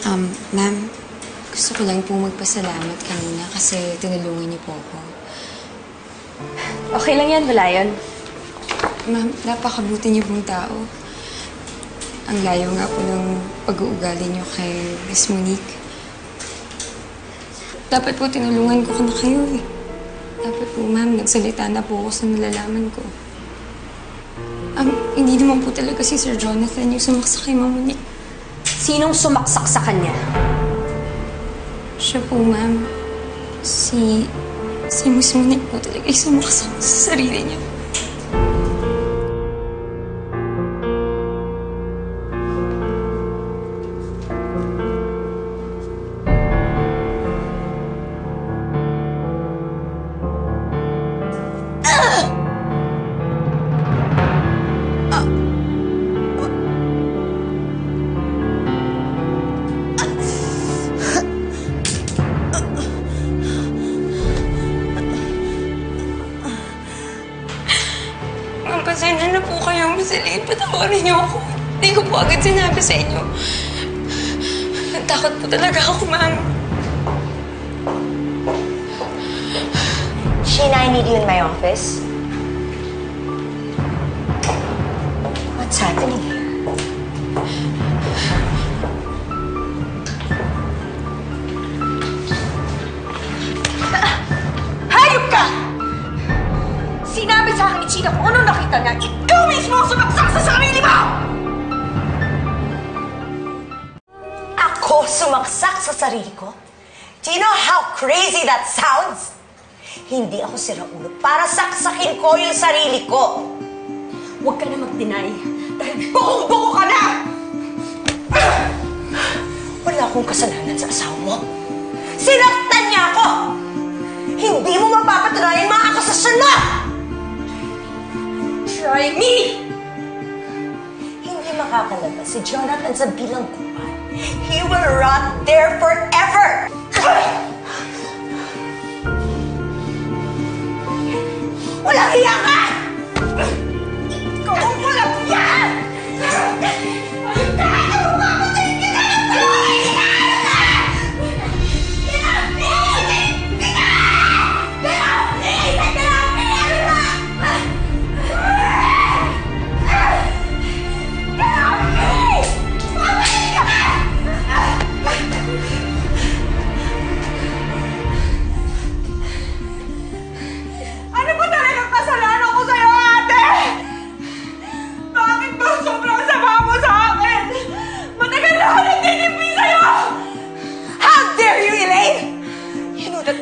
Ma'am, gusto ko lang po magpasalamat kanina kasi tinulungan niyo po ako. Okay lang yan, wala yun. Ma'am, napakabuti niyo pong tao. Ang layo nga po ng pag-uugali niyo kay Miss Monique. Dapat po tinulungan ko na kayo eh. Dapat po, ma'am, nagsalita na po ako sa nalalaman ko. Hindi naman po talaga si Sir Jonathan yung sumaksak kay Ma'am Monique. Sinong sumaksak sa kanya? Siya po, ma'am. Si Miss Monique po talaga yung sumaksak sa sarili niya. Pasensya na po kayo, Miss Elaine. Patawarin niyo ako. Hindi ko po agad sinabi sa inyo. Nagtakot po talaga ako, ma'am. Sheena, I need you in my office. What's happening here? Hayop ka! Sinabi sa akin ni Sheena kung ano nakita niya, ikaw mismo ang sumaksak sa sarili mo! Ako sumaksak sa sarili ko? Do you know how crazy that sounds? Hindi ako siraulo para saksakin ko yung sarili ko. Huwag ka na mag-deny dahil bukong-buko ka na! Wala akong kasalanan sa asawa mo. Sinaktan niya ako! Hindi mo mapapatunayan mga akusasyon mo! Try me! Hindi makakalabas si Jonathan sa bilangguan. He will rot there forever! Walang hiya ka! Ikaw ang walang hiya! Ayun ka! Mapapatayin kita ng tuloy!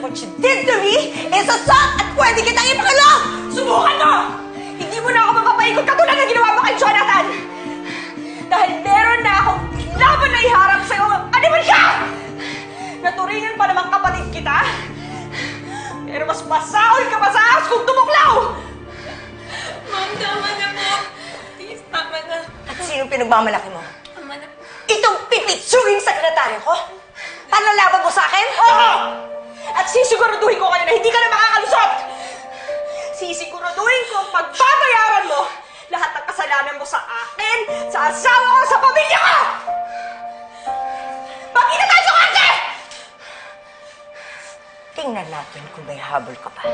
What you did to me is assault at pwede kitang ipakulong! Subukan mo! Hindi mo na ako mapapaikot katulad ng ginawa mo kay Jonathan! Dahil meron na akong laban na iharap sa'yo! Animal ka! Naturingan pa namang kapatid kita! Pero mas masahol ka pa sa ahas kung tumuklaw! Ma'am, tama na po. Please, tama na. At sino pinagmamalaki mo? Tama na. Itong pipitsuging sekretaryo ko? Panlalaban mo sa akin? Oo! At sisiguraduhin ko kayo na hindi ka na makakalusot! Sisiguraduhin ko pagbabayaran mo lahat ng kasalanan mo sa akin, sa asawa ko, sa pamilya ko! Magkita tayo sa kante! Tingnan natin kung may habol ka pa.